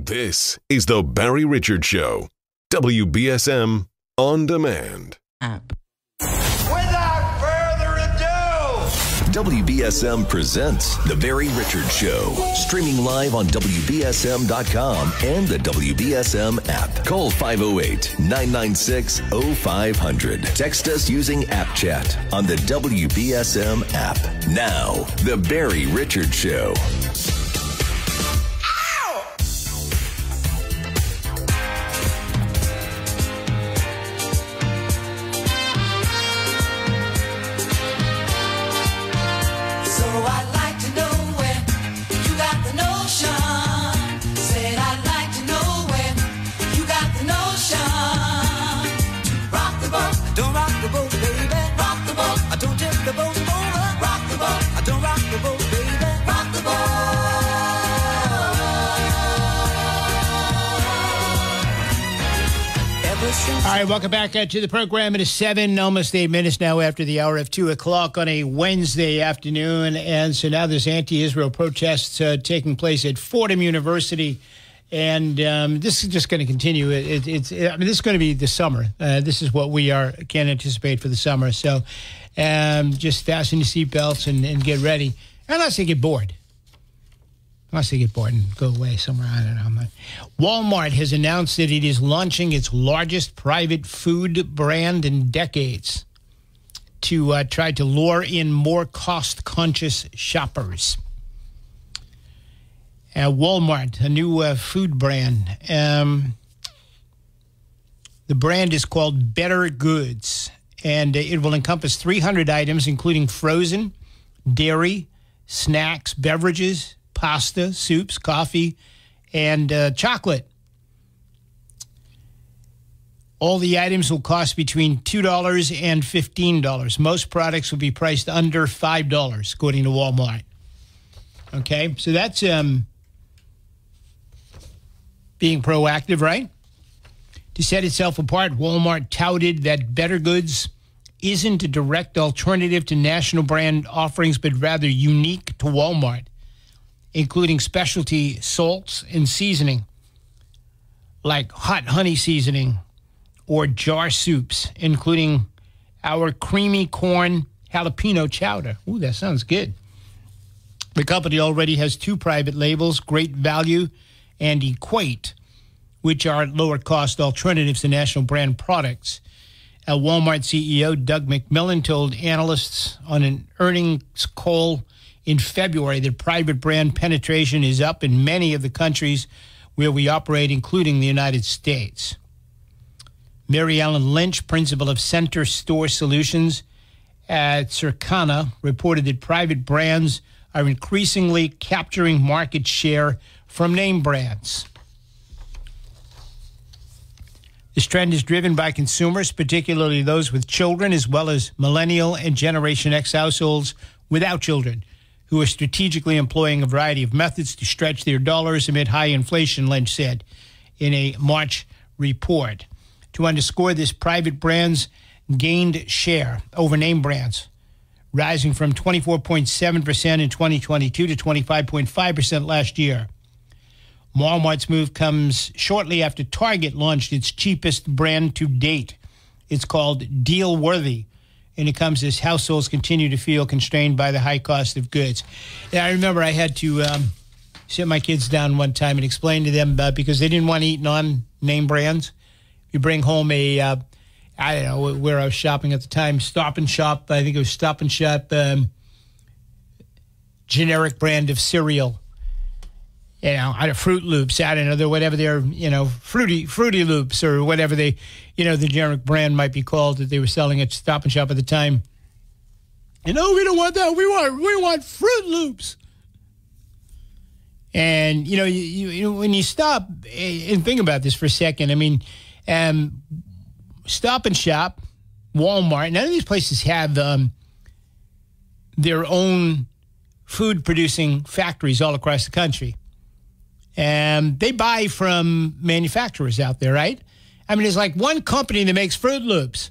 This is the Barry Richards Show. WBSM On Demand. App. Without further ado, WBSM presents The Barry Richards Show. Streaming live on WBSM.com and the WBSM app. Call 508-996-0500. Text us using App Chat on the WBSM app. Now, The Barry Richards Show. All right, welcome back to the program. It is 7, almost 8 minutes now after the hour of 2 o'clock on a Wednesday afternoon. And so now there's anti-Israel protests taking place at Fordham University. And this is just going to continue. This is going to be the summer. This is what we can anticipate for the summer. So just fasten your seatbelts and get ready. Unless you get bored. Unless they get bored and go away somewhere, I don't know. Walmart has announced that it is launching its largest private food brand in decades to try to lure in more cost-conscious shoppers. Walmart, a new food brand. The brand is called Better Goods, and it will encompass 300 items, including frozen, dairy, snacks, beverages, pasta, soups, coffee, and chocolate. All the items will cost between $2 and $15. Most products will be priced under $5, according to Walmart. Okay, so that's being proactive, right? To set itself apart, Walmart touted that Better Goods isn't a direct alternative to national brand offerings, but rather unique to Walmart, including specialty salts and seasoning, like hot honey seasoning or jar soups, including our creamy corn jalapeno chowder. Ooh, that sounds good. The company already has 2 private labels, Great Value and Equate, which are lower-cost alternatives to national brand products. Walmart CEO Doug McMillon told analysts on an earnings call in February that private brand penetration is up in many of the countries where we operate, including the United States. Mary Ellen Lynch, principal of Center Store Solutions at Circana, reported that private brands are increasingly capturing market share from name brands. This trend is driven by consumers, particularly those with children, as well as Millennial and Generation X households without children, who are strategically employing a variety of methods to stretch their dollars amid high inflation, Lynch said in a March report. To underscore this, private brands gained share over name brands, rising from 24.7% in 2022 to 25.5% last year. Walmart's move comes shortly after Target launched its cheapest brand to date. It's called Deal Worthy, and it comes as households continue to feel constrained by the high cost of goods. Yeah, I remember I had to sit my kids down one time and explain to them because they didn't want to eat non-name brands. You bring home a, I don't know where I was shopping at the time, Stop and Shop. I think it was Stop and Shop, generic brand of cereal. You know, out of Fruit Loops, I don't know, whatever their, Fruity Loops or whatever the generic brand might be called that they were selling at Stop and Shop at the time. And no, we don't want that. We want Fruit Loops. And, you when you stop and think about this for a second, I mean, Stop and Shop, Walmart, none of these places have their own food-producing factories all across the country. And they buy from manufacturers out there, right? I mean, there's like one company that makes Fruit Loops,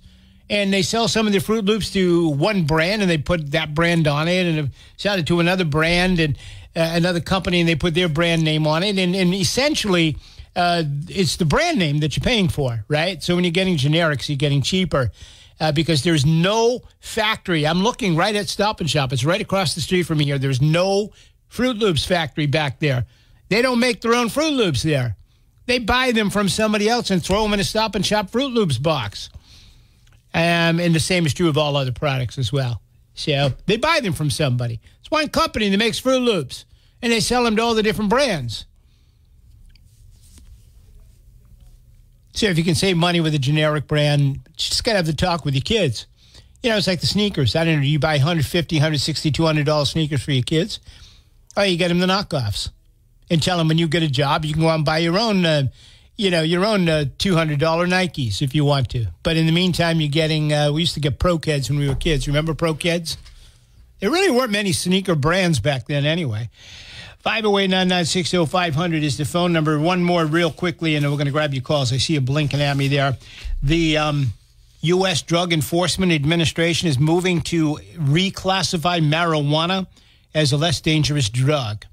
and they sell some of their Fruit Loops to one brand, and they put that brand on it, and sell it to another brand, and another company, and they put their brand name on it. And essentially, it's the brand name that you're paying for, right? So when you're getting generics, you're getting cheaper because there's no factory. I'm looking right at Stop & Shop. It's right across the street from me here. There's no Fruit Loops factory back there. They don't make their own Fruit Loops there. They buy them from somebody else and throw them in a Stop & Shop Fruit Loops box. And the same is true of all other products as well. So they buy them from somebody. It's one company that makes Fruit Loops, and they sell them to all the different brands. So if you can save money with a generic brand, you just got to have the talk with your kids. You know, it's like the sneakers. I don't know, you buy $150, $160, $200 sneakers for your kids. Oh, you get them the knockoffs. And tell them when you get a job, you can go out and buy your own, your own $200 Nikes if you want to. But in the meantime, you're getting, we used to get Pro Keds when we were kids. Remember Pro Keds? There really weren't many sneaker brands back then anyway. 508-996-0500 is the phone number. One more real quickly, and then we're going to grab your calls. I see you blinking at me there. The U.S. Drug Enforcement Administration is moving to reclassify marijuana as a less dangerous drug.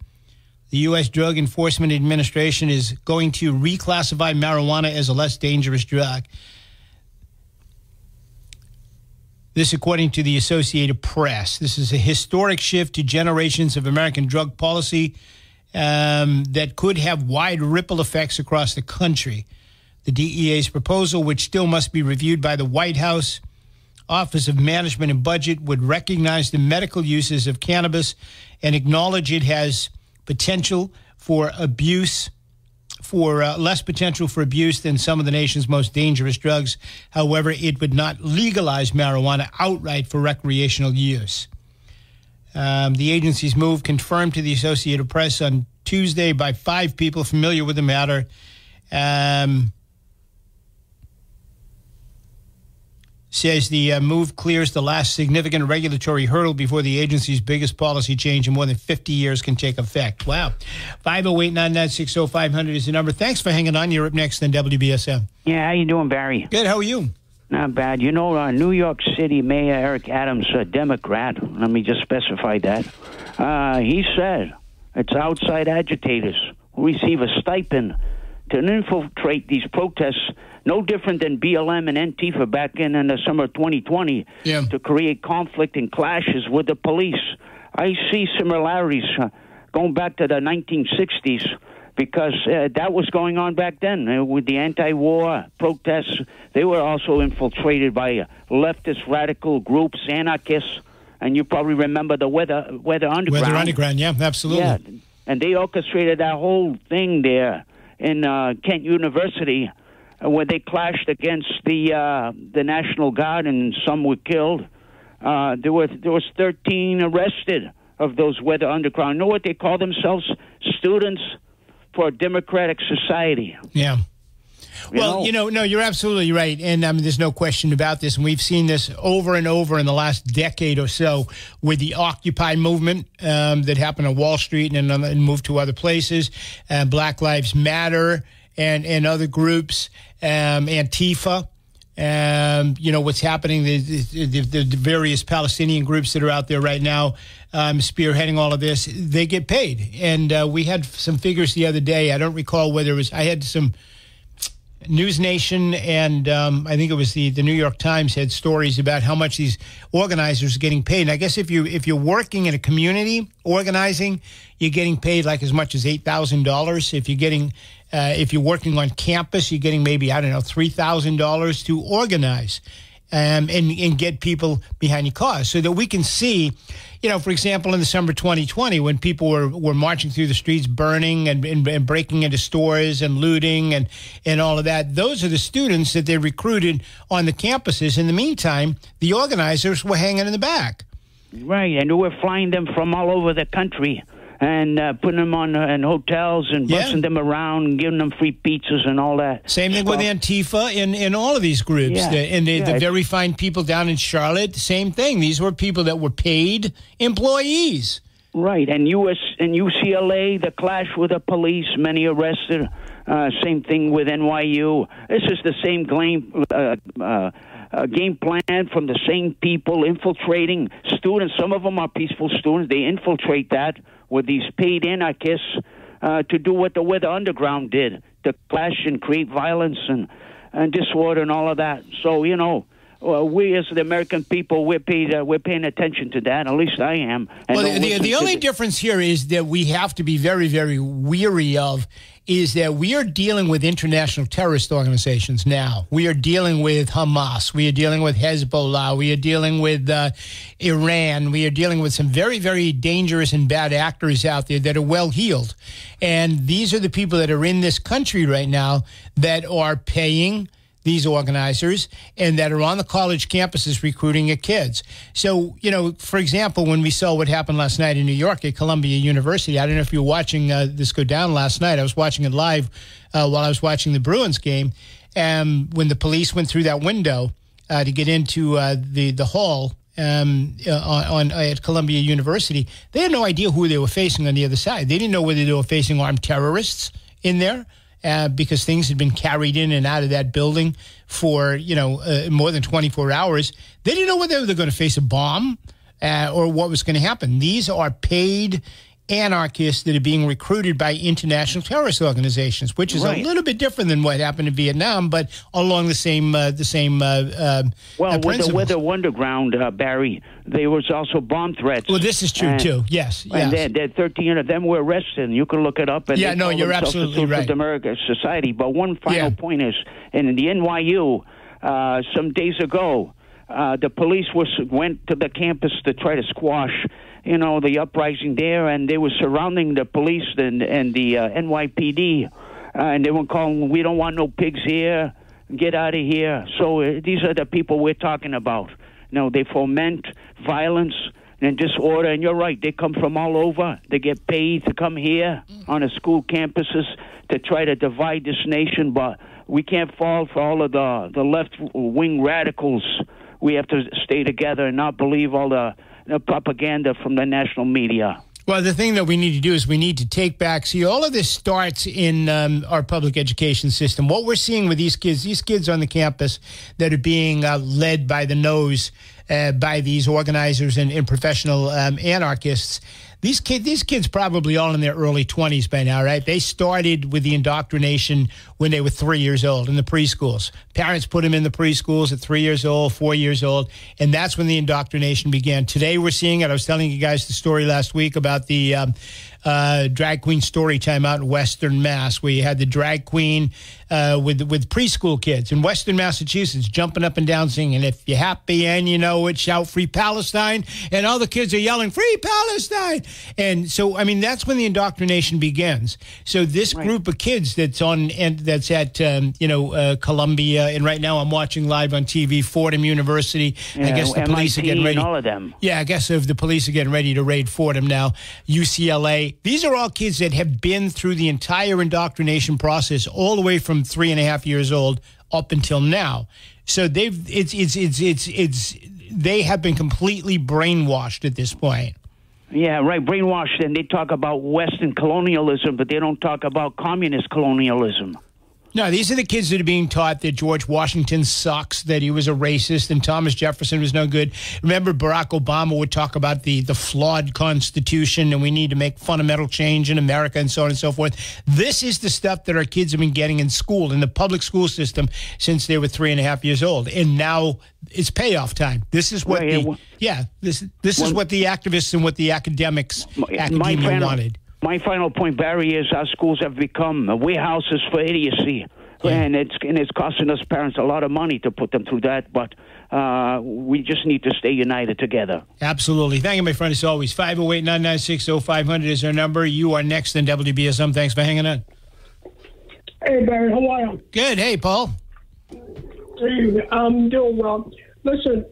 The U.S. Drug Enforcement Administration is going to reclassify marijuana as a less dangerous drug. This, according to the Associated Press. This is a historic shift to generations of American drug policy that could have wide ripple effects across the country. The DEA's proposal, which still must be reviewed by the White House Office of Management and Budget, would recognize the medical uses of cannabis and acknowledge it has potential for abuse, less potential for abuse than some of the nation's most dangerous drugs. However, it would not legalize marijuana outright for recreational use. The agency's move confirmed to the Associated Press on Tuesday by 5 people familiar with the matter. Says the move clears the last significant regulatory hurdle before the agency's biggest policy change in more than 50 years can take effect. Wow. 508-996-0500 is the number. Thanks for hanging on. You're up next on WBSM. Yeah, how you doing, Barry? Good. How are you? Not bad. You know, New York City Mayor Eric Adams, a Democrat, let me just specify that, he said it's outside agitators who receive a stipend to infiltrate these protests, no different than BLM and Antifa back in the summer of 2020, to create conflict and clashes with the police. I see similarities going back to the 1960s because that was going on back then with the anti-war protests. They were also infiltrated by leftist radical groups, anarchists, and you probably remember the Weather Underground. Weather Underground, yeah, absolutely. Yeah, and they orchestrated that whole thing there in Kent University, where they clashed against the National Guard, and some were killed. There was 13 arrested of those Weather Underground. You know what they call themselves? Students for a Democratic Society. Yeah. Well, no, you're absolutely right. And I mean, there's no question about this. And we've seen this over and over in the last decade or so with the Occupy movement that happened on Wall Street and moved to other places. Black Lives Matter and other groups, Antifa. What's happening, the various Palestinian groups that are out there right now spearheading all of this, they get paid. And we had some figures the other day. I don't recall whether it was, I had some News Nation and I think it was the New York Times had stories about how much these organizers are getting paid. And I guess if you're working in a community organizing, you're getting paid like as much as $8,000. If you're working on campus, you're getting maybe, $3,000 to organize and get people behind your cause so that we can see, for example, in the summer 2020, when people were marching through the streets, burning and breaking into stores and looting and all of that, those are the students that they recruited on the campuses. In the meantime, the organizers were hanging in the back. Right, and we were flying them from all over the country and putting them on in hotels and busing them around and giving them free pizzas and all that. Same thing with Antifa and all of these groups. Yeah. The very fine people down in Charlotte, same thing. These were people that were paid employees. Right, and UCLA, the clash with the police, many arrested. Same thing with NYU. This is the same game plan from the same people infiltrating students. Some of them are peaceful students. They infiltrate that with these paid anarchists to do what the Weather Underground did, to clash and create violence and disorder and all of that. So, you know, we as the American people, we're paying attention to that. At least I am. Well, the only difference here is that we have to be very, very weary of is that we are dealing with international terrorist organizations now. We are dealing with Hamas. We are dealing with Hezbollah. We are dealing with Iran. We are dealing with some very, very dangerous and bad actors out there that are well-heeled. And these are the people that are in this country right now that are paying these organizers and that are on the college campuses recruiting your kids. So, you know, for example, when we saw what happened last night in New York at Columbia University, I don't know if you were watching this go down last night. I was watching it live while I was watching the Bruins game. And when the police went through that window to get into the hall at Columbia University, they had no idea who they were facing on the other side. They didn't know whether they were facing armed terrorists in there. Because things had been carried in and out of that building for, you know, more than 24 hours. They didn't know whether they were going to face a bomb or what was going to happen. These are paid anarchists that are being recruited by international terrorist organizations, which is a little bit different than what happened in Vietnam, but along the same well, with the Weather Underground, Barry, there was also bomb threats. Well, this is true, too. Yes. And 13 of them were arrested. You can look it up. And you're absolutely right. American Society. But one final point is, in the NYU, some days ago, the police went to the campus to try to squash, you know, the uprising there, and they were surrounding the police and the NYPD, and they were calling, "We don't want no pigs here, get out of here." So these are the people we're talking about. You know, they foment violence and disorder, and you're right, they come from all over. They get paid to come here on the school campuses to try to divide this nation, but we can't fall for all of the left-wing radicals. We have to stay together and not believe all the propaganda from the national media. Well, the thing that we need to do is we need to take back. See, all of this starts in our public education system. What we're seeing with these kids on the campus that are being led by the nose by these organizers and professional anarchists. These kids probably all in their early 20s by now, right? They started with the indoctrination when they were 3 years old in the preschools. Parents put them in the preschools at 3 years old, 4 years old, and that's when the indoctrination began. Today we're seeing it. I was telling you guys the story last week about the drag queen story time out in Western Mass, where you had the drag queen with preschool kids in Western Massachusetts jumping up and down singing, "If you're happy and you know it, shout Free Palestine," and all the kids are yelling, "Free Palestine!" And so, I mean, that's when the indoctrination begins. So this group of kids that's at Columbia, and right now I'm watching live on TV Fordham University. I guess the police are getting ready. All of them. Yeah, I guess if the police are getting ready to raid Fordham now, UCLA. These are all kids that have been through the entire indoctrination process, all the way from 3.5 years old up until now. So they have been completely brainwashed at this point. Yeah, right, brainwashed, and they talk about Western colonialism, but they don't talk about communist colonialism. No, these are the kids that are being taught that George Washington sucks, that he was a racist, and Thomas Jefferson was no good. Remember, Barack Obama would talk about the flawed Constitution, and we need to make fundamental change in America, and so on and so forth. This is the stuff that our kids have been getting in school, in the public school system, since they were 3.5 years old. And now it's payoff time. This is what this is what the activists and what the academia wanted. My final point, Barry, is our schools have become warehouses for idiocy, and it's costing us parents a lot of money to put them through that. But we just need to stay united together. Absolutely. Thank you, my friend, as always. 508-996-0500 is our number. You are next in WBSM. Thanks for hanging on. Hey, Barry, how are you? Good. Hey, Paul. Hey, I'm doing well. Listen,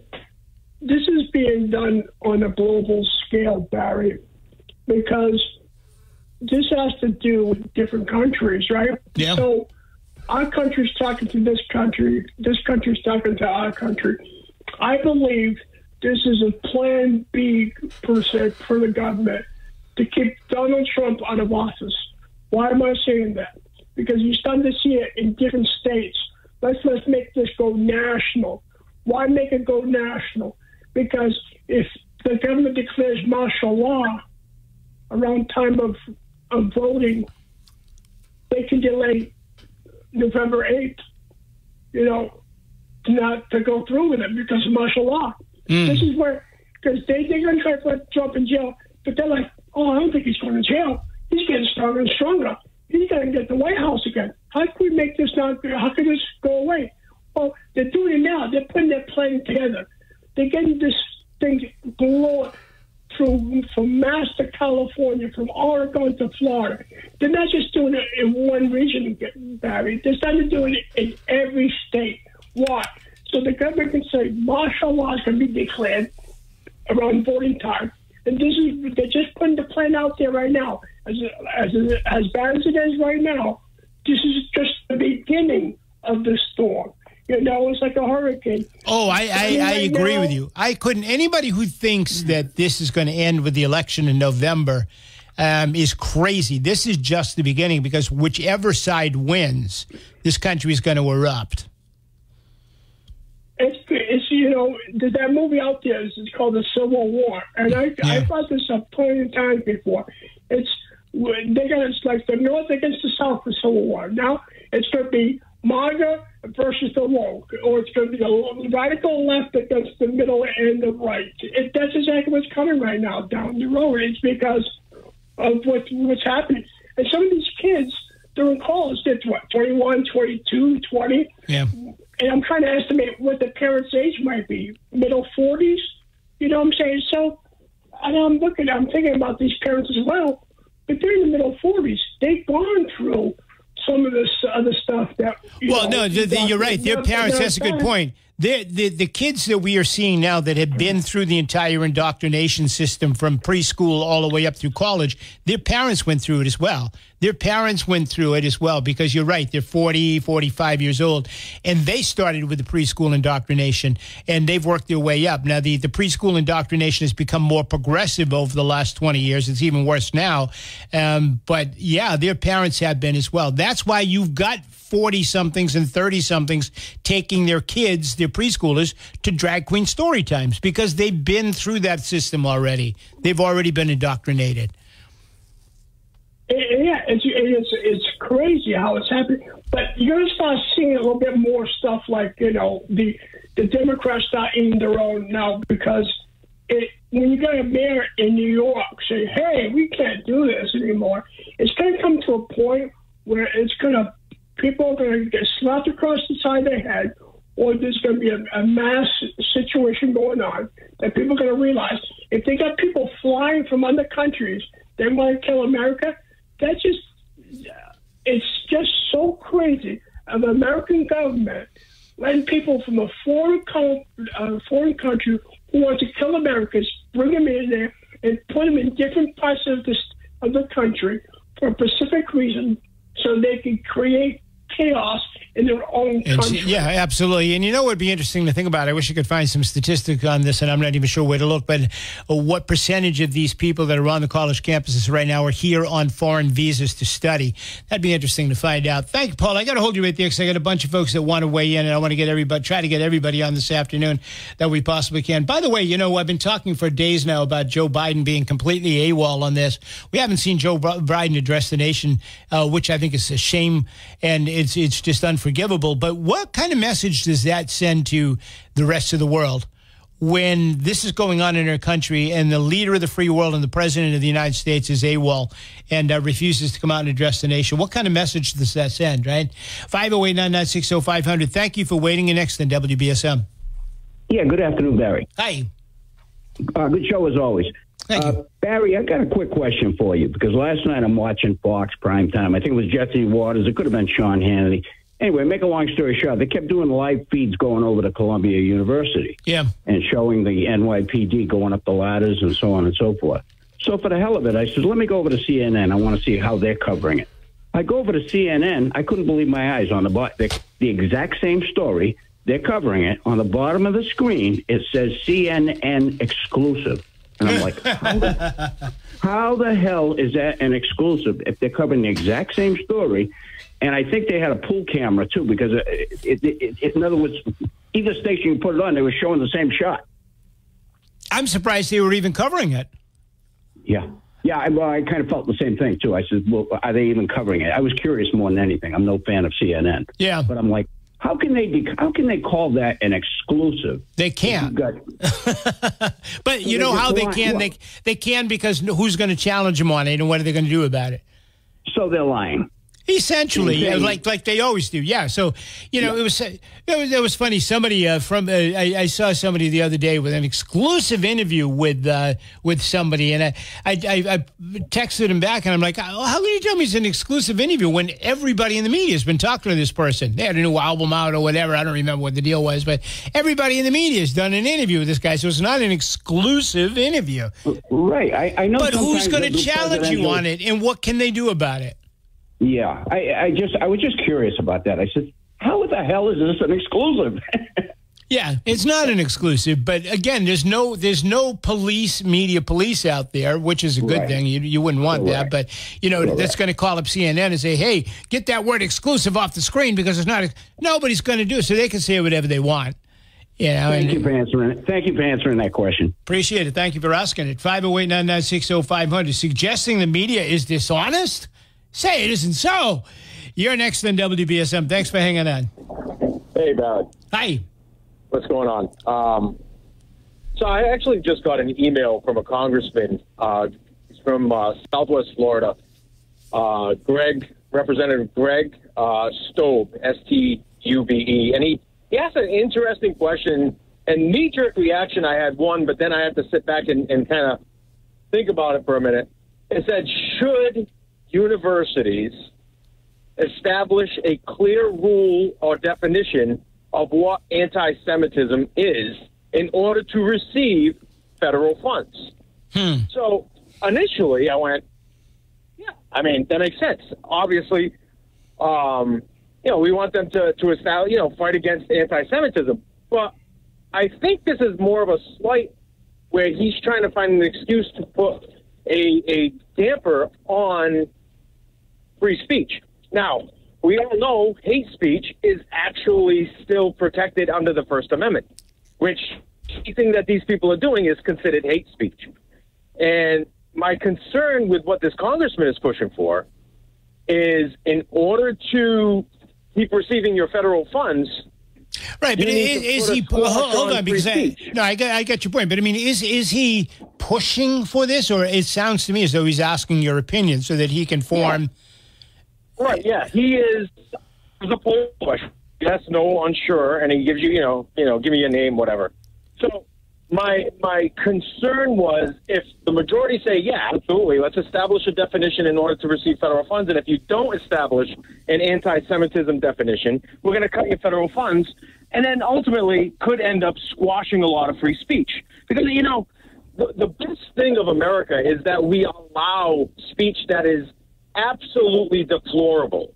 this is being done on a global scale, Barry, because this has to do with different countries, right? Yeah. So our country's talking to this country talking to our country. I believe this is a plan B, per se, for the government to keep Donald Trump out of office. Why am I saying that? Because you're starting to see it in different states. Let's make this go national. Why make it go national? Because if the government declares martial law, around time of voting, they can delay November 8th, not to go through with it because of martial law. This is where, because they're going to try to put Trump in jail, but they're like, oh, I don't think he's going to jail. He's getting stronger and stronger. He's going to get the White House again. How can we make this not? How can this go away? Well, they're doing it now. They're putting their plan together. They're getting this thing blown through from Mass to California, from Oregon to Florida. They're not just doing it in one region, Barry. They're starting to do it in every state. Why? So the government can say martial law is going to be declared around voting time. And they're just putting the plan out there right now. As bad as it is right now, this is just the beginning of the storm. It's like a hurricane. Oh, I agree with you. Anybody who thinks that this is going to end with the election in November is crazy. This is just the beginning, because whichever side wins, this country is going to erupt. It's there's that movie out there. It's called The Civil War, and I thought this up plenty of times before. It's like the North against the South for Civil War. Now it's going to be MAGA versus the woke, or it's going to be the radical left against the middle and the right. That's exactly what's coming right now down the road. It's because of what's happening. And some of these kids, they're in college. They're 21, 22, 20. Yeah. And I'm trying to estimate what the parents' age might be. Middle 40s? You know what I'm saying? So, and I'm thinking about these parents as well. But they're in the middle 40s. They've gone through some of this other stuff that... You're right. Their parents, that's a good point. The kids that we are seeing now that have been through the entire indoctrination system from preschool all the way up through college, their parents went through it as well. Because you're right, they're 40, 45 years old, and they started with the preschool indoctrination, and they've worked their way up. Now, the preschool indoctrination has become more progressive over the last 20 years. It's even worse now. But, yeah, their parents have been as well. That's why you've got 40-somethings and 30-somethings taking their kids, their preschoolers, to drag queen story times, because they've been through that system already. They've already been indoctrinated. Yeah, it's crazy how it's happening. But you're going to start seeing a little bit more stuff like, the Democrats start eating their own now, because when you got a mayor in New York say, hey, we can't do this anymore, it's going to come to a point where people are going to get slapped across the side of their head, or there's going to be a mass situation going on that people are going to realize if they got people flying from other countries, they want to kill America. It's just so crazy of the American government letting people from a foreign country who want to kill Americans, bring them in there and put them in different parts of the country for a specific reason, so they can create chaos in their own country. Yeah, absolutely. And what would be interesting to think about? I wish I could find some statistics on this, and I'm not even sure where to look, but what percentage of these people that are on the college campuses right now are here on foreign visas to study? That'd be interesting to find out. Thank you, Paul. I got to hold you right there, because I got a bunch of folks that want to weigh in, and I want to try to get everybody on this afternoon that we possibly can. By the way, I've been talking for days now about Joe Biden being completely AWOL on this. We haven't seen Joe Biden address the nation, which I think is a shame, and it's just unforgivable. But what kind of message does that send to the rest of the world when this is going on in our country, and the leader of the free world and the president of the United States is AWOL and refuses to come out and address the nation? What kind of message does that send, right? 508-996-0500. Thank you for waiting. And next on WBSM. Yeah, good afternoon, Barry. Hi. Good show as always. Thank you. Barry, I got a quick question for you, because last night I'm watching Fox Primetime. I think it was Jesse Waters. It could have been Sean Hannity. Anyway, make a long story short, they kept doing live feeds going over to Columbia University. Yeah. And showing the NYPD going up the ladders and so on and so forth. So for the hell of it, I said, let me go over to CNN. I want to see how they're covering it. I go over to CNN. I couldn't believe my eyes. On the exact same story, they're covering it. On the bottom of the screen, it says CNN exclusive. And I'm like, how the hell is that an exclusive if they're covering the exact same story? And I think they had a pool camera, too, because, in other words, either station you put it on, they were showing the same shot. I'm surprised they were even covering it. Yeah. Yeah, I kind of felt the same thing, too. I said, well, are they even covering it? I was curious more than anything. I'm no fan of CNN. Yeah. But I'm like, how can they call that an exclusive? They can't. But you know how they can? They can because who's going to challenge them on it, and what are they going to do about it? So they're lying. Essentially, like they always do. Yeah. So, it was funny. Somebody I saw somebody the other day with an exclusive interview with somebody, and I texted him back, and I'm like, how can you tell me it's an exclusive interview when everybody in the media has been talking to this person? They had a new album out or whatever. I don't remember what the deal was, but everybody in the media has done an interview with this guy, so it's not an exclusive interview. Right. I know. But who's going to challenge you on it, and what can they do about it? Yeah, I was just curious about that. I said, how the hell is this an exclusive? Yeah, it's not an exclusive, but again, there's no media police out there, which is a good thing. You wouldn't want that, but that's going to call up CNN and say, "Hey, get that word exclusive off the screen because it's not." Nobody's going to do it, so they can say whatever they want. Thank you for answering it. Thank you for answering that question. Appreciate it. Thank you for asking it. 508-996-0500. Suggesting the media is dishonest? Say it isn't so. You're next on WBSM. Thanks for hanging on. Hey, Barry. Hi. What's going on? So I actually just got an email from a congressman. He's from Southwest Florida. Representative Greg Stube, S-T-U-B-E. And he asked an interesting question. And knee-jerk reaction, I had one, but then I had to sit back and kind of think about it for a minute. It said, should universities establish a clear rule or definition of what anti-Semitism is in order to receive federal funds? So initially I went, yeah, I mean, that makes sense. Obviously, we want them to establish, fight against anti-Semitism. But I think this is more of a slight where he's trying to find an excuse to put a damper on free speech. Now, we all know hate speech is actually still protected under the First Amendment, which anything that these people are doing is considered hate speech. And my concern with what this congressman is pushing for is in order to keep receiving your federal funds. Right, but is he? Hold on, because I get your point. But I mean, is he pushing for this, or it sounds to me as though he's asking your opinion so that he can form? Yeah. Right. Yeah, he is. There's a poll question. Yes, no, unsure, and he gives you, give me your name, whatever. So my concern was if the majority say, yeah, absolutely, let's establish a definition in order to receive federal funds, and if you don't establish an anti-Semitism definition, we're going to cut your federal funds, and then ultimately could end up squashing a lot of free speech. Because, the best thing of America is that we allow speech that is absolutely deplorable.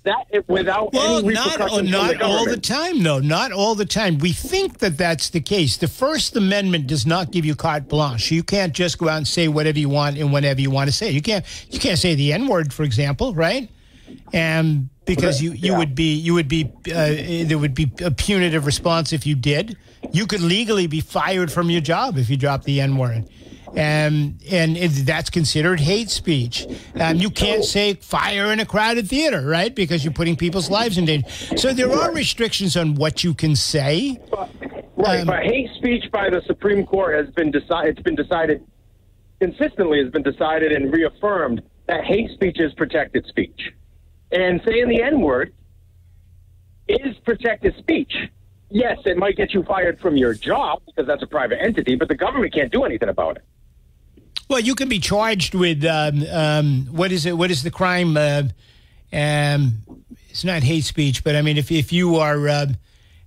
That without any repercussions from the government. Not all the time, though. Not all the time. We think that that's the case. The First Amendment does not give you carte blanche. You can't just go out and say whatever you want and whenever you want to say. You can't say the N-word, for example, right? And because there would be a punitive response if you did. You could legally be fired from your job if you dropped the N-word. And that's considered hate speech. You can't say fire in a crowded theater, right? Because you're putting people's lives in danger. So there are restrictions on what you can say. Right, but hate speech by the Supreme Court has been decided. It's been decided consistently. Has been decided and reaffirmed that hate speech is protected speech, and saying the N-word is protected speech. Yes, it might get you fired from your job because that's a private entity, but the government can't do anything about it. Well, you can be charged with what is it? What is the crime? It's not hate speech, but I mean, if you are,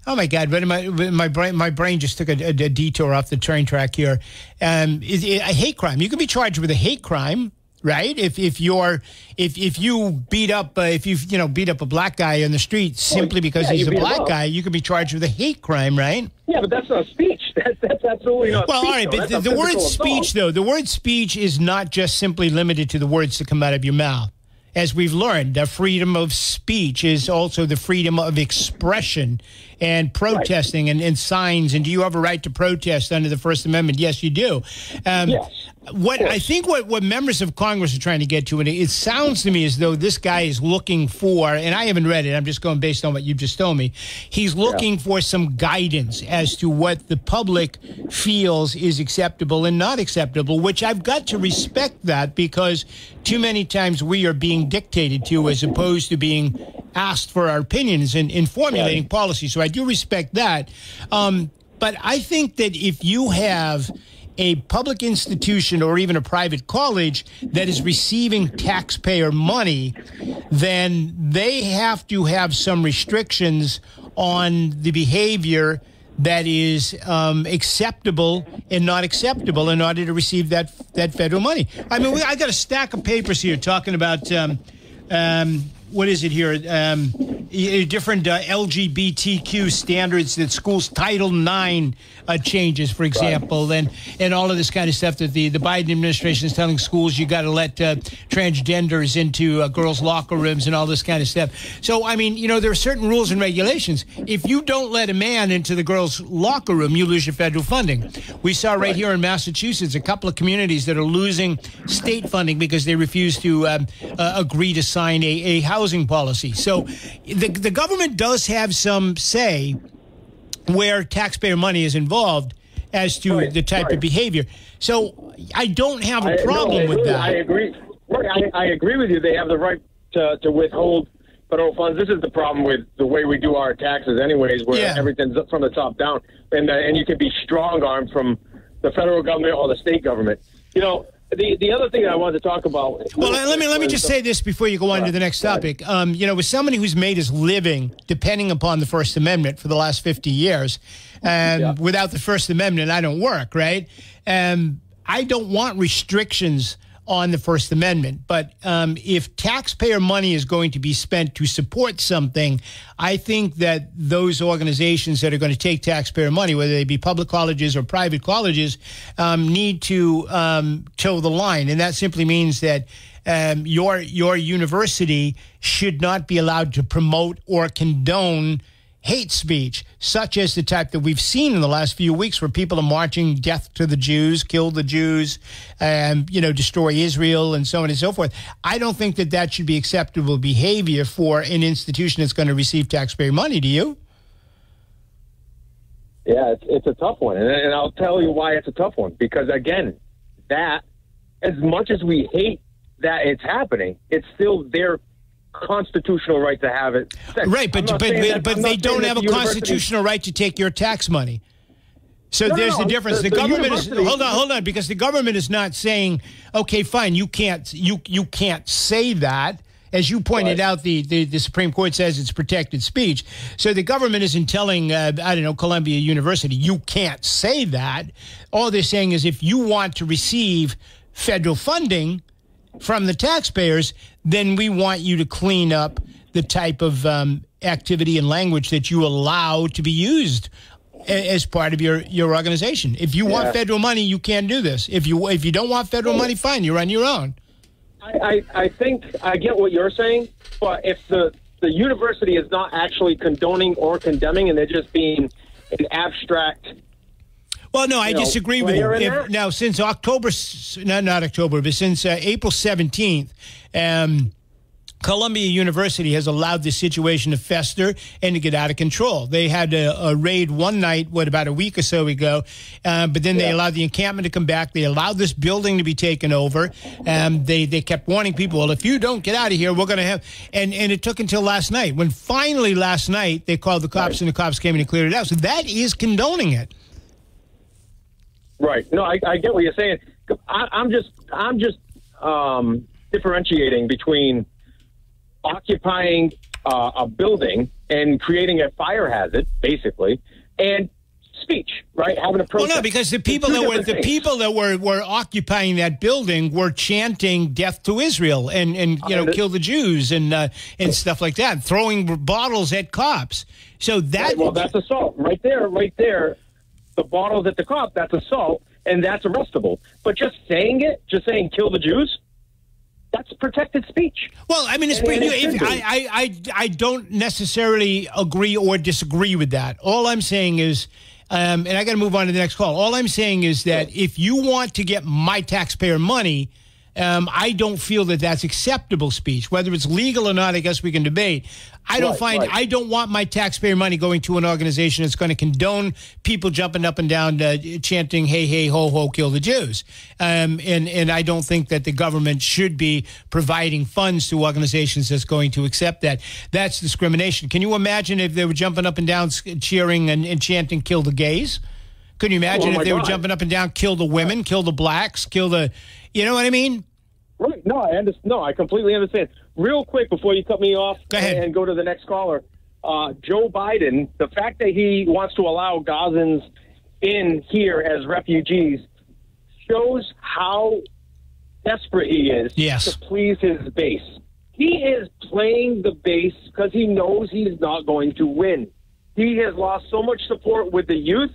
oh my God! But my brain just took a detour off the train track here. A hate crime. You can be charged with a hate crime, right? If you beat up beat up a black guy in the street simply because he's a black guy, you can be charged with a hate crime, right? Yeah, but that's not speech. That's absolutely not. Well, speech, all right, but the word speech, though, the word speech is not just simply limited to the words that come out of your mouth. As we've learned, the freedom of speech is also the freedom of expression. and protesting and signs. And do you have a right to protest under the First Amendment? Yes, you do. Yes. What I think what members of Congress are trying to get to, and it sounds to me as though this guy is looking for, and I haven't read it, I'm just going based on what you've just told me, he's looking for some guidance as to what the public feels is acceptable and not acceptable, which I've got to respect that, because too many times we are being dictated to as opposed to being asked for our opinions in formulating policy. So I do respect that. But I think that if you have a public institution or even a private college that is receiving taxpayer money, then they have to have some restrictions on the behavior that is acceptable and not acceptable in order to receive that federal money. I mean, I got a stack of papers here talking about what is it here? Different LGBTQ standards that schools, Title IX changes, for example, and all of this kind of stuff that the Biden administration is telling schools you got to let transgenders into girls' locker rooms and all this kind of stuff. So, I mean, there are certain rules and regulations. If you don't let a man into the girls' locker room, you lose your federal funding. We saw right here in Massachusetts a couple of communities that are losing state funding because they refuse to agree to sign a housing policy. So the government does have some say where taxpayer money is involved as to the type of behavior. So I don't have a problem with that. I agree. I agree with you. They have the right to withhold federal funds. This is the problem with the way we do our taxes anyways, where everything's from the top down. And you can be strong-armed from the federal government or the state government. The other thing I wanted to talk about. Well, let me just say this before you go on to the next topic. With somebody who's made his living depending upon the First Amendment for the last 50 years, without the First Amendment, I don't work, right? I don't want restrictions on the First Amendment, but if taxpayer money is going to be spent to support something, I think that those organizations that are going to take taxpayer money, whether they be public colleges or private colleges, need to toe the line. And that simply means that your university should not be allowed to promote or condone hate speech, such as the type that we've seen in the last few weeks, where people are marching death to the Jews, kill the Jews, destroy Israel, and so on and so forth. I don't think that should be acceptable behavior for an institution that's going to receive taxpayer money. Do you? Yeah, it's a tough one. And I'll tell you why it's a tough one. Because, again, that, as much as we hate that it's happening, it's still their constitutional right to have it. Right, but they don't have a constitutional right to take your tax money. So there's the difference. The government is hold on, because the government is not saying, okay, fine, you can't say that. As you pointed out, the Supreme Court says it's protected speech. So the government isn't telling, Columbia University, you can't say that. All they're saying is if you want to receive federal funding from the taxpayers, then we want you to clean up the type of activity and language that you allow to be used as part of your organization. If you want federal money, you can't do this. If you don't want federal money, fine, you're on your own. I think I get what you're saying, but if the university is not actually condoning or condemning and they're just being an abstract... Well, no, I disagree with you. Now, since April 17th, Columbia University has allowed this situation to fester and to get out of control. They had a raid one night, about a week or so ago, but then they allowed the encampment to come back. They allowed this building to be taken over. They kept warning people, well, if you don't get out of here, we're going to have... And it took until last night, when finally last night they called the cops and the cops came in and cleared it out. So that is condoning it. Right. No, I get what you're saying. I'm just differentiating between occupying a building and creating a fire hazard, basically, and speech, right? Having a protest. Well, no, because the people that were occupying that building were chanting "Death to Israel" and kill the Jews and stuff like that, throwing bottles at cops. So that that's assault right there. The bottles at the cop, that's assault, and that's arrestable. But just saying kill the Jews, That's protected speech. Well, I mean, I don't necessarily agree or disagree with that. All I'm saying is, and I got to move on to the next call. All I'm saying is that if you want to get my taxpayer money, I don't feel that that's acceptable speech. Whether it's legal or not, I guess we can debate. I don't want my taxpayer money going to an organization that's going to condone people jumping up and down, chanting, hey, hey, ho, ho, kill the Jews. And I don't think that the government should be providing funds to organizations that's going to accept that. That's discrimination. Can you imagine if they were jumping up and down, cheering and chanting, kill the gays? Can you imagine if they were jumping up and down, kill the women, kill the blacks, kill the, you know what I mean? Right. No, I understand. No, I completely understand. Real quick before you cut me off and go to the next caller, Joe Biden, the fact that he wants to allow Gazans in here as refugees shows how desperate he is to please his base. He is playing the base because he knows he's not going to win. He has lost so much support with the youth.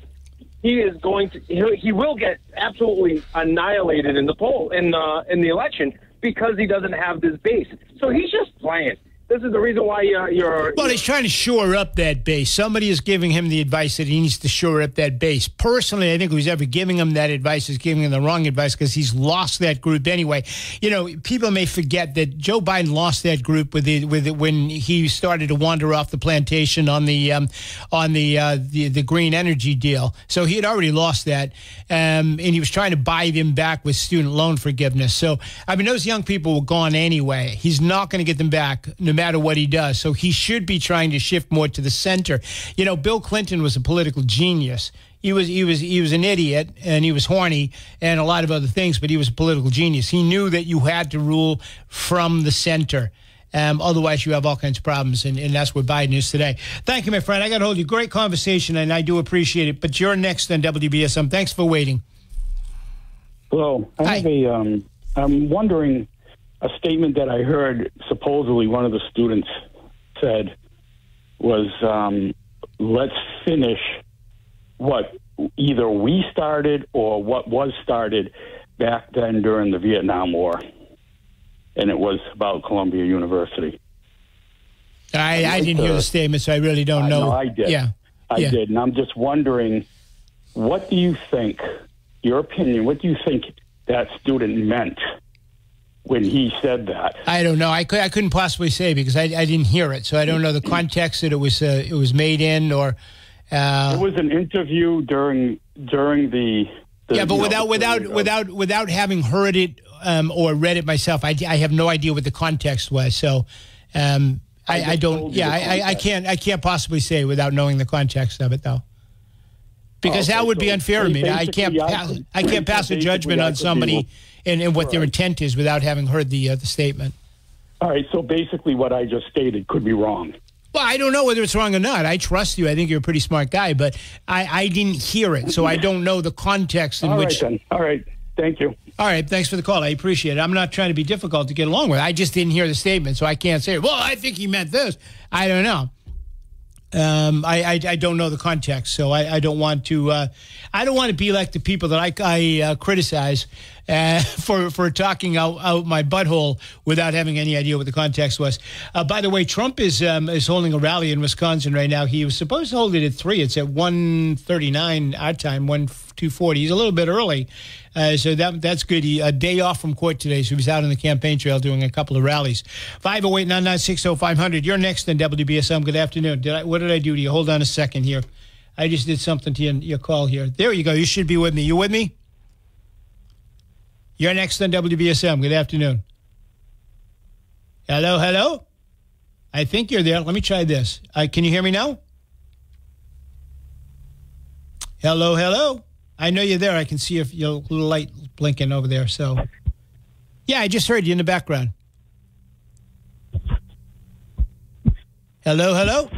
He is going to. He will get absolutely annihilated in the poll in the election because he doesn't have this base. So he's just playing. This is the reason why you're. Well, he's trying to shore up that base. Somebody is giving him the advice that he needs to shore up that base. Personally, I think who's ever giving him that advice is giving him the wrong advice because he's lost that group anyway. You know, people may forget that Joe Biden lost that group when he started to wander off the plantation on the green energy deal. So he had already lost that, and he was trying to buy them back with student loan forgiveness. So I mean, those young people were gone anyway. He's not going to get them back, no matter what he does. So he should be trying to shift more to the center. You know, Bill Clinton was a political genius. He was an idiot, and he was horny and a lot of other things, but he was a political genius. He knew that you had to rule from the center. Otherwise, you have all kinds of problems, and that's where Biden is today. Thank you, my friend. I got to hold you. Great conversation, and I do appreciate it. But you're next on WBSM. Thanks for waiting. Hello. I'm wondering, a statement that I heard supposedly one of the students said was, let's finish what either we started or what was started back then during the Vietnam War. And it was about Columbia University. I didn't hear the statement, so I really don't know. No, I did. Yeah. I did. And I'm just wondering, what do you think, your opinion, what do you think that student meant when he said that? I don't know. I couldn't possibly say because I didn't hear it, so I don't know the context that it was made in, or. It was an interview during the yeah, but without having heard it or read it myself, I have no idea what the context was. So I don't. Yeah, I can't possibly say without knowing the context of it, though. Because that would be unfair to me. I can't pass a judgment on somebody and what their intent is without having heard the statement. All right, so basically what I just stated could be wrong. Well, I don't know whether it's wrong or not. I trust you. I think you're a pretty smart guy, but I didn't hear it, so I don't know the context in which... All right, thank you. All right, thanks for the call. I appreciate it. I'm not trying to be difficult to get along with. I just didn't hear the statement, so I can't say, well, I think he meant this. I don't know. I don't know the context, so I don't want to. I don't want to be like the people that I criticize for talking out my butthole without having any idea what the context was. By the way, Trump is holding a rally in Wisconsin right now. He was supposed to hold it at 3:00. It's at 1:39 our time, 2:40. He's a little bit early. So that's good. A day off from court today, so he was out on the campaign trail doing a couple of rallies. 508-996-0500. You're next on WBSM. Good afternoon. What did I do to you? Hold on a second here. I just did something to your call here. There you go. You should be with me. You with me? You're next on WBSM. Good afternoon. Hello, hello? I think you're there. Let me try this. Can you hear me now? Hello, hello? I know you're there. I can see your little light blinking over there. So, yeah, I just heard you in the background. Hello, hello?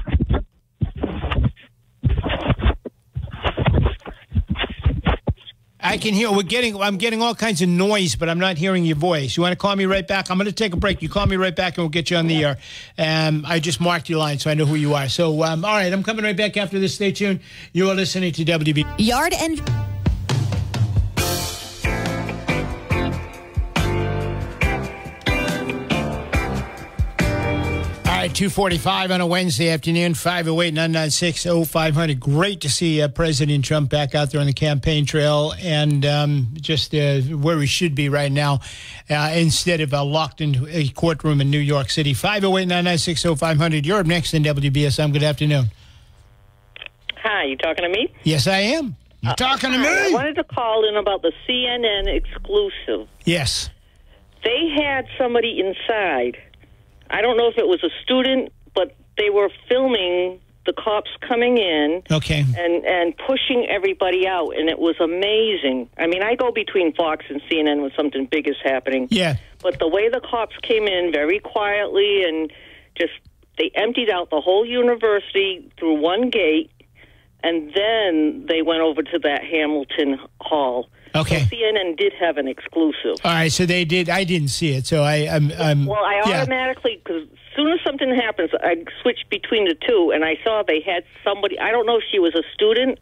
I can hear. I'm getting all kinds of noise, but I'm not hearing your voice. You want to call me right back? I'm going to take a break. You call me right back, and we'll get you on the air. I just marked your line, so I know who you are. So, all right, I'm coming right back after this. Stay tuned. You are listening to WB. Yard and... 2:45 on a Wednesday afternoon, 508-996-0500. Great to see President Trump back out there on the campaign trail and just where we should be right now instead of locked into a courtroom in New York City. 508-996-0500. You're up next in WBSM. Good afternoon. Hi, you talking to me? Yes, I am. You're talking to me? I wanted to call in about the CNN exclusive. Yes. They had somebody inside. I don't know if it was a student, but they were filming the cops coming in and pushing everybody out, and it was amazing. I mean, I go between Fox and CNN when something big is happening. Yeah. But the way the cops came in very quietly and just they emptied out the whole university through one gate, and then they went over to that Hamilton Hall. Okay. So CNN did have an exclusive. All right, so they did. I didn't see it, so I automatically, because as soon as something happens, I switched between the two, and I saw they had somebody. I don't know if she was a student,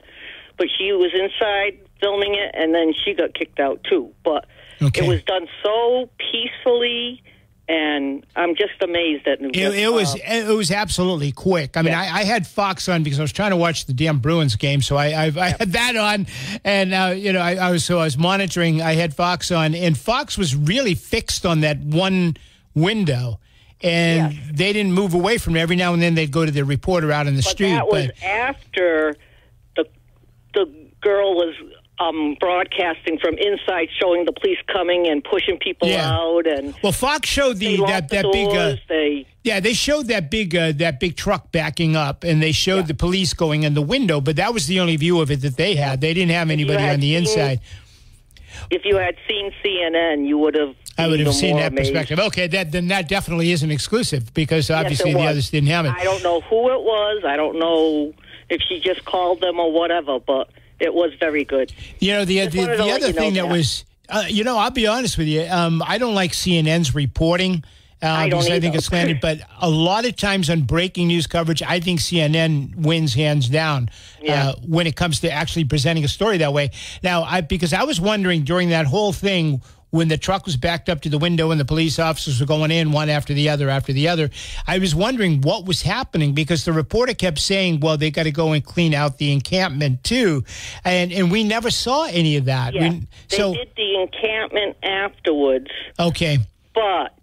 but she was inside filming it, and then she got kicked out too. But it was done so peacefully. And I'm just amazed at it was absolutely quick. I mean, I had Fox on because I was trying to watch the damn Bruins game, so I had that on, and I was monitoring. I had Fox on, and Fox was really fixed on that one window, and they didn't move away from it. Every now and then they'd go to the reporter out in the street. That was after the girl was broadcasting from inside, showing the police coming and pushing people out. And Fox showed they showed that big truck backing up, and they showed the police going in the window. But that was the only view of it that they had. They didn't have anybody on the inside. If you had seen CNN, you would have. I would have seen that perspective. Okay, then that definitely is an exclusive because obviously the others didn't have it. I don't know who it was. I don't know if she just called them or whatever, but it was very good. The other thing that was, I'll be honest with you. I don't like CNN's reporting because I think it's slanted. But a lot of times on breaking news coverage, I think CNN wins hands down when it comes to actually presenting a story that way. Now, because I was wondering during that whole thing, when the truck was backed up to the window and the police officers were going in one after the other, I was wondering what was happening because the reporter kept saying, well, they got to go and clean out the encampment too. And we never saw any of that. Yeah, they did the encampment afterwards. Okay. But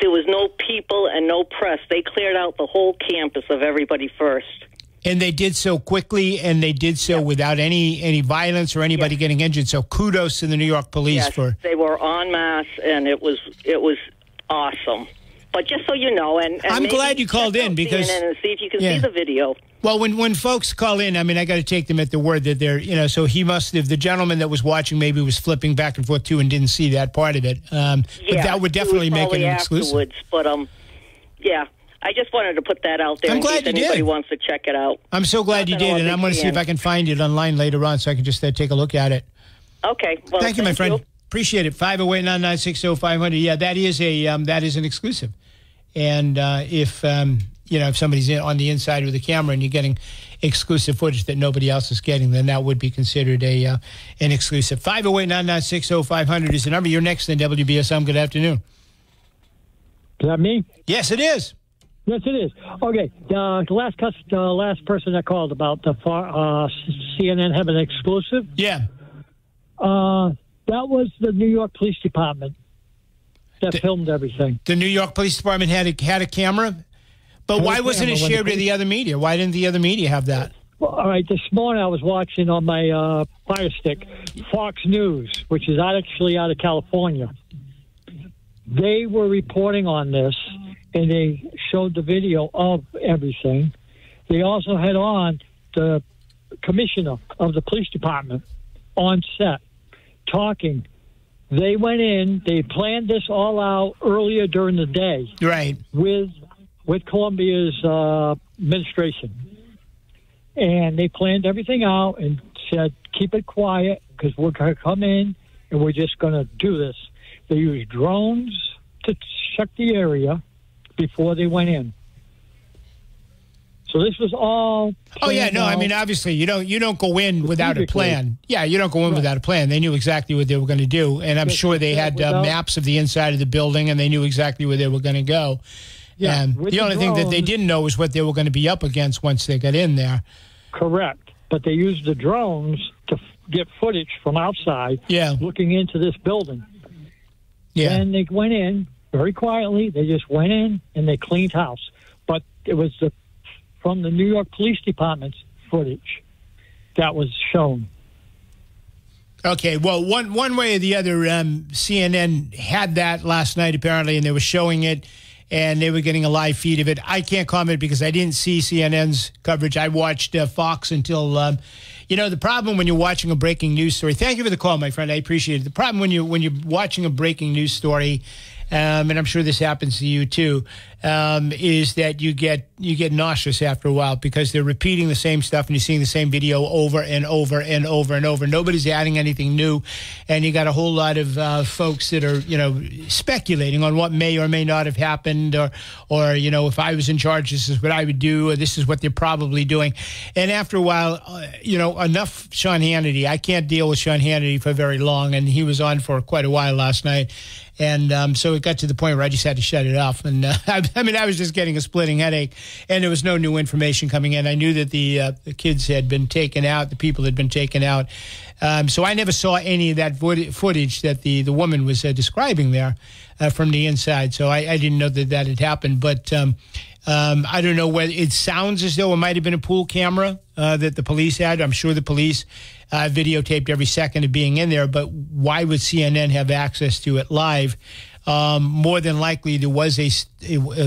there was no people and no press. They cleared out the whole campus of everybody first. And they did so quickly, and they did so without any violence or anybody getting injured. So kudos to the New York police for. They were en masse, and it was awesome. But just so you know, and I'm glad you called in because and see if you can see the video. Well, when folks call in, I mean, I got to take them at the word that they're, so he must have, the gentleman that was watching maybe was flipping back and forth too and didn't see that part of it. But that would definitely make it an exclusive. But I just wanted to put that out there in case anybody wants to check it out. I'm so glad you did, and I'm going to see if I can find it online later on so I can just take a look at it. Okay. Well, thank you, my friend. Appreciate it. 508-996-0500. Yeah, that is an exclusive. And if somebody's on the inside with a camera and you're getting exclusive footage that nobody else is getting, then that would be considered an exclusive. 508-996-0500 is the number. You're next in WBSM. Good afternoon. Is that me? Yes, it is. Yes, it is. Okay, the last person that called about the CNN having an exclusive. Yeah. That was the New York Police Department that filmed everything. The New York Police Department had a camera, but why wasn't it shared with the other media? Why didn't the other media have that? Well, all right, this morning I was watching on my Fire Stick Fox News, which is actually out of California. They were reporting on this, and they showed the video of everything. They also had on the commissioner of the police department on set talking. They went in, they planned this all out earlier during the day. Right. With Columbia's administration. And they planned everything out and said, keep it quiet because we're going to come in and we're just going to do this. They used drones to check the area before they went in. So this was all. Oh yeah, no. I mean, obviously, you don't go in without a plan. Yeah, you don't go in without a plan. They knew exactly what they were going to do, and I'm sure they had maps of the inside of the building, and they knew exactly where they were going to go. Yeah, the only thing that they didn't know was what they were going to be up against once they got in there. Correct. But they used the drones to get footage from outside looking into this building. Yeah. And they went in very quietly. They just went in and they cleaned house. But it was from the New York Police Department's footage that was shown. Okay, well, one way or the other, CNN had that last night, apparently, and they were showing it, and they were getting a live feed of it. I can't comment because I didn't see CNN's coverage. I watched Fox until, the problem when you're watching a breaking news story, thank you for the call, my friend, I appreciate it. The problem when you're watching a breaking news story, and I'm sure this happens to you too, is that you get nauseous after a while because they're repeating the same stuff and you're seeing the same video over and over and over and over. Nobody's adding anything new, and you got a whole lot of folks that are speculating on what may or may not have happened, or if I was in charge, this is what I would do, or this is what they're probably doing. And after a while, enough Sean Hannity. I can't deal with Sean Hannity for very long, and he was on for quite a while last night. And so it got to the point where I just had to shut it off. And I was just getting a splitting headache, and there was no new information coming in. I knew that the kids had been taken out, the people had been taken out. So I never saw any of that footage that the woman was describing there from the inside. So I didn't know that had happened. But I don't know whether it sounds as though it might have been a pool camera that the police had. I'm sure the police videotaped every second of being in there, but why would CNN have access to it live? More than likely, there was a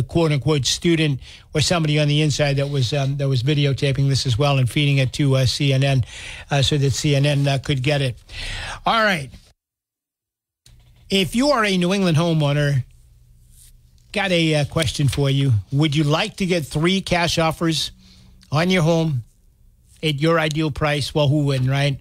quote-unquote student or somebody on the inside that was videotaping this as well and feeding it to CNN so that CNN could get it. All right. If you are a New England homeowner, got a question for you. Would you like to get 3 cash offers on your home at your ideal price? Well, who wouldn't, right?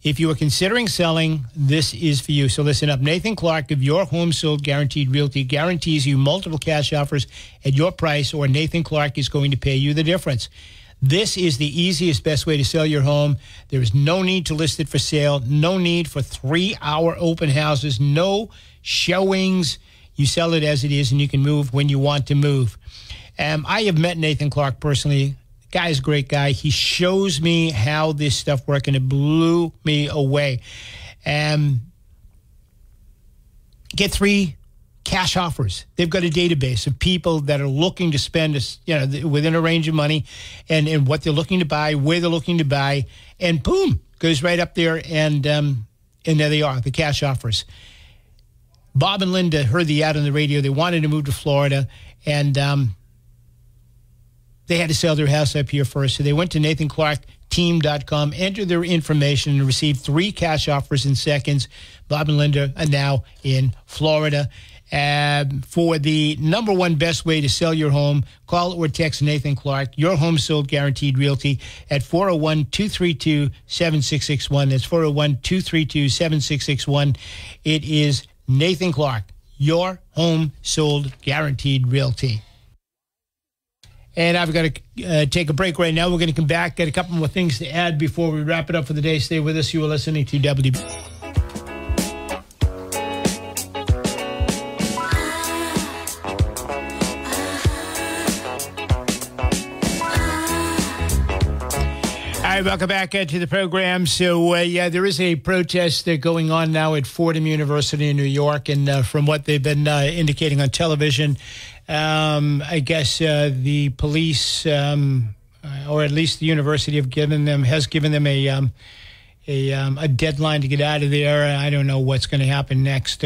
If you are considering selling, this is for you. So listen up. Nathan Clark of Your Home Sold Guaranteed Realty guarantees you multiple cash offers at your price, or Nathan Clark is going to pay you the difference. This is the easiest, best way to sell your home. There is no need to list it for sale, no need for 3-hour open houses, no showings. You sell it as it is, and you can move when you want to move. I have met Nathan Clark personally. The guy's a great guy. He shows me how this stuff works, and it blew me away. Get 3 cash offers. They've got a database of people that are looking to spend, within a range of money, and what they're looking to buy, where they're looking to buy, and boom, goes right up there, and there they are, the cash offers. Bob and Linda heard the ad on the radio. They wanted to move to Florida, and they had to sell their house up here first. So they went to NathanClarkTeam.com, entered their information, and received 3 cash offers in seconds. Bob and Linda are now in Florida. For the number one best way to sell your home, call or text Nathan Clark, Your Home Sold Guaranteed Realty, at 401-232-7661. That's 401-232-7661. It is Nathan Clark, Your Home Sold Guaranteed Realty. And I've got to take a break right now. We're going to come back, get a couple more things to add before we wrap it up for the day. Stay with us. You are listening to WB. All right, welcome back to the program. So, there is a protest going on now at Fordham University in New York, and from what they've been indicating on television, I guess the police, or at least the university, has given them a deadline to get out of there. I don't know what's going to happen next,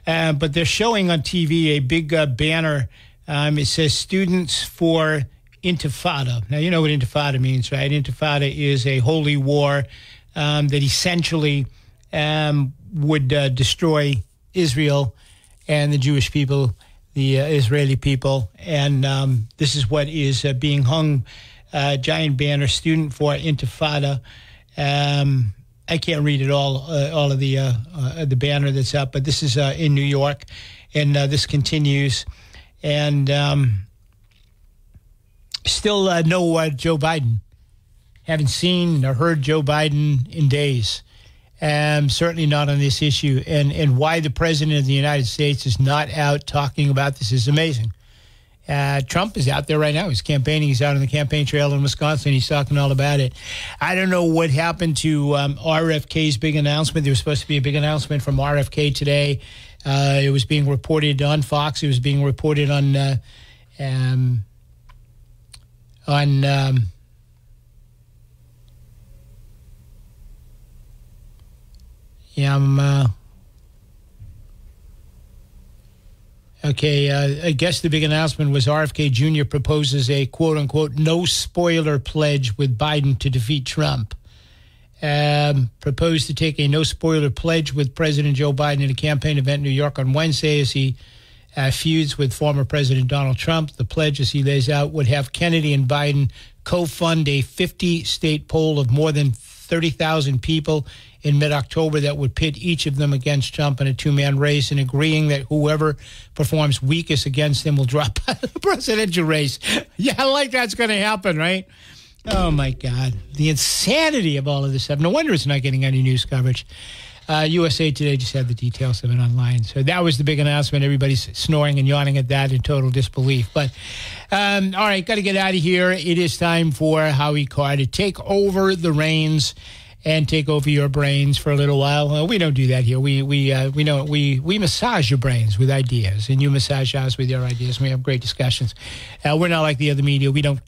but they're showing on TV a big banner. It says "Students for Intifada." Now, you know what Intifada means, right? Intifada is a holy war that essentially would destroy Israel and the Jewish people, the Israeli people. And this is what is being hung, giant banner, "Student for Intifada." I can't read it all of the banner that's up, but this is in New York, and this continues. And still no Joe Biden. Haven't seen or heard Joe Biden in days. Certainly not on this issue. And why the president of the United States is not out talking about this is amazing. Trump is out there right now. He's campaigning. He's out on the campaign trail in Wisconsin. He's talking all about it. I don't know what happened to RFK's big announcement. There was supposed to be a big announcement from RFK today. It was being reported on Fox. It was being reported on I guess the big announcement was RFK Jr. proposes a quote-unquote no spoiler pledge with Biden to defeat Trump. Proposed to take a no spoiler pledge with President Joe Biden at a campaign event in New York on Wednesday as he feuds with former President Donald Trump. The pledge, as he lays out, would have Kennedy and Biden co-fund a 50-state poll of more than 30,000 people in mid-October that would pit each of them against Trump in a two-man race, and agreeing that whoever performs weakest against them will drop out of the presidential race. Yeah, like that's going to happen, right? Oh, my God. The insanity of all of this stuff. No wonder it's not getting any news coverage. USA Today just had the details of it online. So that was the big announcement. Everybody's snoring and yawning at that in total disbelief. But, all right, got to get out of here. It is time for Howie Carr to take over the reins and take over your brains for a little while. We don't do that here. We massage your brains with ideas, and you massage us with your ideas. We have great discussions. We're not like the other media. We don't